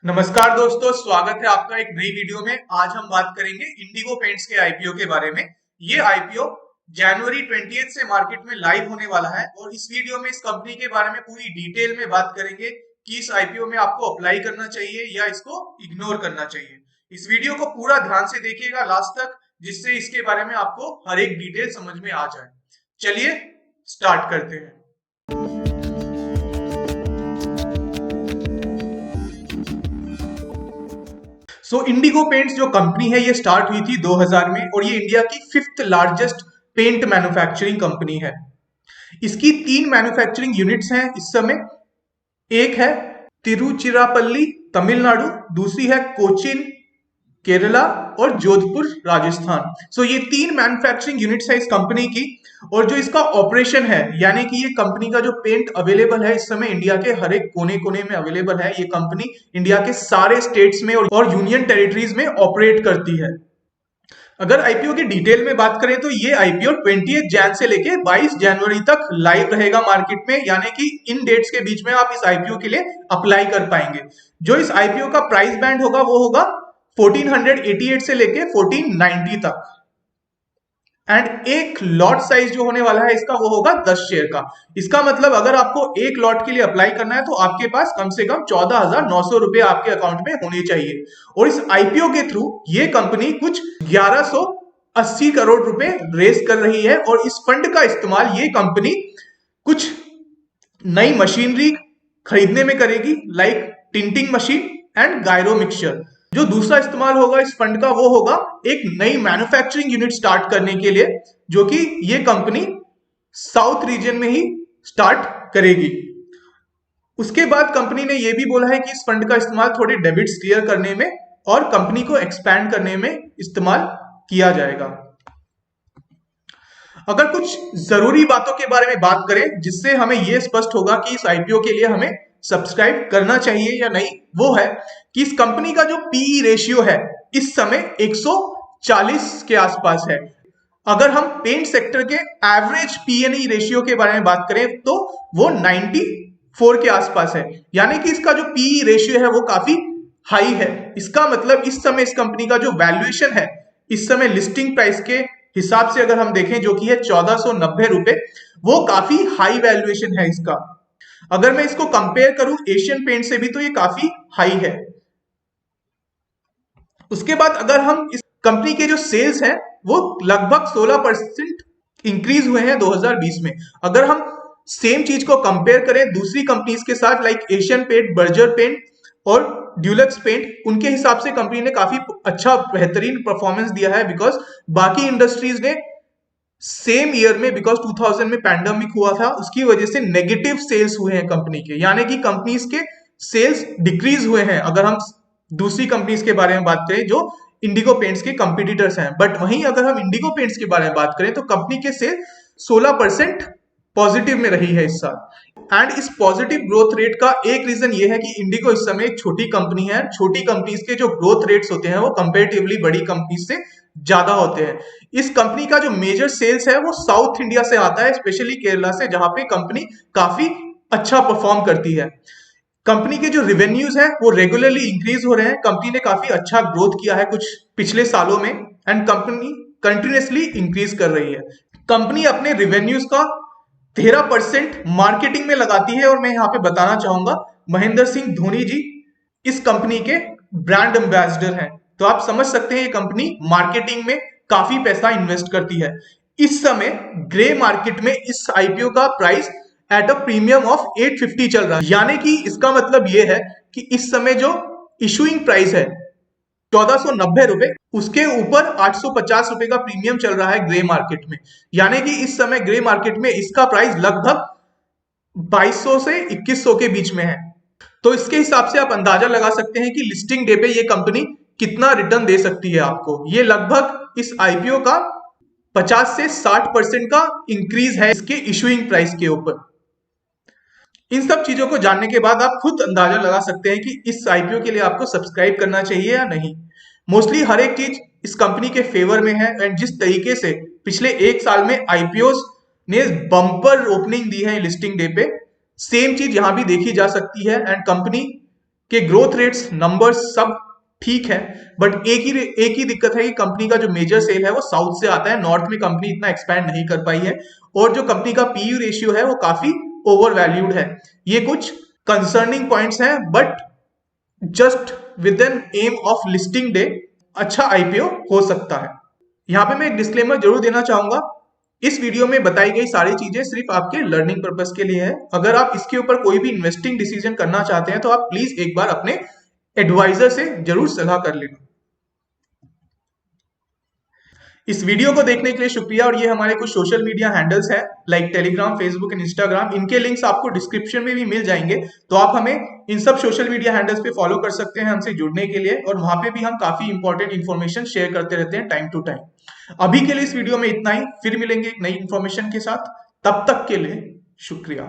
नमस्कार दोस्तों, स्वागत है आपका एक नई वीडियो में। आज हम बात करेंगे इंडिगो पेंट्स के आईपीओ के बारे में। ये आईपीओ जनवरी 20 से मार्केट में लाइव होने वाला है और इस वीडियो में इस कंपनी के बारे में पूरी डिटेल में बात करेंगे कि इस आईपीओ में आपको अप्लाई करना चाहिए या इसको इग्नोर करना चाहिए। इस वीडियो को पूरा ध्यान से देखिएगा लास्ट तक, जिससे इसके बारे में आपको हर एक डिटेल समझ में आ जाए। चलिए स्टार्ट करते हैं। इंडिगो पेंट्स जो कंपनी है ये स्टार्ट हुई थी 2000 में और ये इंडिया की 5th largest paint manufacturing company है। इसकी 3 मैन्युफैक्चरिंग यूनिट्स हैं इस समय। एक है तिरुचिरापल्ली तमिलनाडु, दूसरी है कोचिन केरला और जोधपुर राजस्थान। ये 3 मैन्युफैक्चरिंग यूनिट्स है इस कंपनी की। और जो इसका ऑपरेशन है, यानी कि ये कंपनी का जो पेंट अवेलेबल है इस समय इंडिया के हर एक कोने कोने में अवेलेबल है। ये कंपनी इंडिया के सारे स्टेट्स में और यूनियन टेरिटरीज में ऑपरेट करती है। अगर आईपीओ की डिटेल में बात करें तो ये आईपीओ 20 जैन से लेके 22 जनवरी तक लाइव रहेगा मार्केट में, यानी कि इन डेट्स के बीच में आप इस आईपीओ के लिए अप्लाई कर पाएंगे। जो इस आईपीओ का प्राइस बैंड होगा वो होगा 1488 से लेके 1490 तक। एंड एक लॉट साइज जो होने वाला है इसका वो होगा 10 शेयर का। इसका मतलब अगर आपको एक लॉट के लिए अप्लाई करना है तो आपके पास कम से कम 14,900 रुपए आपके अकाउंट में होने चाहिए। और इस आईपीओ के थ्रू ये कंपनी कुछ 1180 करोड़ रुपए रेस कर रही है और इस फंड का इस्तेमाल ये कंपनी कुछ नई मशीनरी खरीदने में करेगी, like tinting machine and gyro mixture. जो दूसरा इस्तेमाल होगा इस फंड का वो होगा एक नई मैन्युफैक्चरिंग यूनिट स्टार्ट करने के लिए, जो कि ये कंपनी साउथ रीजन में ही स्टार्ट करेगी। उसके बाद कंपनी ने यह भी बोला है कि इस फंड का इस्तेमाल थोड़े डेबिट्स क्लियर करने में और कंपनी को एक्सपैंड करने में इस्तेमाल किया जाएगा। अगर कुछ जरूरी बातों के बारे में बात करें जिससे हमें यह स्पष्ट होगा कि इस आईपीओ के लिए हमें सब्सक्राइब करना चाहिए या नहीं, वो है कि इस कंपनी का जो पीई रेशियो है इस समय 140 के आसपास है। अगर हम पेंट सेक्टर के एवरेज पीएनई रेशियो के बारे में बात करें तो वो 94 के आसपास है, यानी कि इसका जो पीई रेशियो है वो काफी हाई है। इसका मतलब इस समय इस कंपनी का जो वैल्यूएशन है इस समय लिस्टिंग प्राइस के हिसाब से अगर हम देखें जो कि है 1490 रुपए, वो काफी हाई वैल्यूएशन है इसका। अगर मैं इसको कंपेयर करूं एशियन पेंट से भी तो ये काफी हाई है। उसके बाद अगर हम इस कंपनी के जो सेल्स हैं वो लगभग 16% इंक्रीज हुए हैं 2020 में। अगर हम सेम चीज को कंपेयर करें दूसरी कंपनीज के साथ, like Asian paint, Berger paint और ड्यूलक्स पेंट, उनके हिसाब से कंपनी ने काफी अच्छा बेहतरीन परफॉर्मेंस दिया है। बिकॉज बाकी इंडस्ट्रीज ने सेम ईयर में, बिकॉज 2000 में पैंडेमिक हुआ था, उसकी वजह से नेगेटिव सेल्स हुए हैं कंपनी के, यानी कि कंपनीज के सेल्स डिक्रीज हुए हैं अगर हम दूसरी कंपनीज के बारे में बात करें जो इंडिगो पेंट्स के कंपटीटर्स हैं। बट वहीं अगर हम इंडिगो पेंट्स के बारे में बात करें तो कंपनी के सेल 16% पॉजिटिव में रही है इस साल। एंड इस पॉजिटिव ग्रोथ रेट का एक रीजन ये है कि इंडिगो इस समय एक छोटी कंपनी है। छोटी कंपनीज के जो ग्रोथ रेट्स होते हैं वो कंपेरेटिवली बड़ी कंपनीज से ज्यादा होते हैं। इस कंपनी का जो मेजर सेल्स है वो साउथ इंडिया से आता है, स्पेशली केरला से, जहां पे कंपनी काफी अच्छा परफॉर्म करती है। कंपनी के जो रेवेन्यूज हैं वो रेगुलरली इंक्रीज हो रहे हैं। कंपनी ने काफी अच्छा ग्रोथ किया है कुछ पिछले सालों में एंड कंपनी कंटिन्यूअसली इंक्रीज कर रही है। कंपनी अपने रेवेन्यूज का 13% मार्केटिंग में लगाती है और मैं यहाँ पे बताना चाहूंगा महेंद्र सिंह धोनी जी इस कंपनी के ब्रांड एम्बेसडर हैं। तो आप समझ सकते हैं ये कंपनी मार्केटिंग में काफी पैसा इन्वेस्ट करती है। इस समय ग्रे मार्केट में इस आईपीओ का price at a premium of 850 चल रहा है, यानी कि इसका मतलब यह है कि इस समय जो इशुइंग प्राइस है 1490 रुपए, उसके ऊपर 850 रुपए का प्रीमियम चल रहा है ग्रे मार्केट में। यानी कि इस समय ग्रे मार्केट में इसका प्राइस लगभग 2200 से 2100 के बीच में है। तो इसके हिसाब से आप अंदाजा लगा सकते हैं कि लिस्टिंग डे पे ये कंपनी कितना रिटर्न दे सकती है आपको। ये लगभग इस आईपीओ का 50 से 60% का इंक्रीज है इसके इशुइंग प्राइस के ऊपर। इन सब चीजों को जानने के बाद आप खुद अंदाजा लगा सकते हैं कि इस आईपीओ के लिए आपको सब्सक्राइब करना चाहिए या नहीं। मोस्टली हर एक चीज इस कंपनी के फेवर में है एंड जिस तरीके से पिछले एक साल में आईपीओ ने बम्पर ओपनिंग दी है लिस्टिंग डे पे, सेम चीज यहां भी देखी जा सकती है। एंड कंपनी के ग्रोथ रेट्स, नंबर्स सब ठीक है, बट एक ही दिक्कत है कि कंपनी का जो मेजर सेल है वो साउथ से आता है, नॉर्थ में कंपनी इतना एक्सपैंड नहीं कर पाई है, और जो कंपनी का पीयू रेशियो है वो काफी ओवर वैल्यूड है। ये कुछ कंसर्निंग पॉइंट्स हैं, but just with an aim of listing day अच्छा आईपीओ हो सकता है। यहाँ पे मैं एक डिस्क्लेमर जरूर देना चाहूंगा, इस वीडियो में बताई गई सारी चीजें सिर्फ आपके लर्निंग पर्पस के लिए है। अगर आप इसके ऊपर कोई भी इन्वेस्टिंग डिसीजन करना चाहते हैं तो आप प्लीज एक बार अपने एडवाइजर से जरूर सलाह कर लेना। इस वीडियो को देखने के लिए शुक्रिया, और ये हमारे कुछ सोशल मीडिया हैंडल्स हैं like Telegram, Facebook and Instagram, इनके लिंक्स आपको डिस्क्रिप्शन में भी मिल जाएंगे, तो आप हमें इन सब सोशल मीडिया हैंडल्स पे फॉलो कर सकते हैं हमसे जुड़ने के लिए, और वहां पे भी हम काफी इंपॉर्टेंट इन्फॉर्मेशन शेयर करते रहते हैं टाइम टू टाइम। अभी के लिए इस वीडियो में इतना ही, फिर मिलेंगे एक नई इन्फॉर्मेशन के साथ, तब तक के लिए शुक्रिया।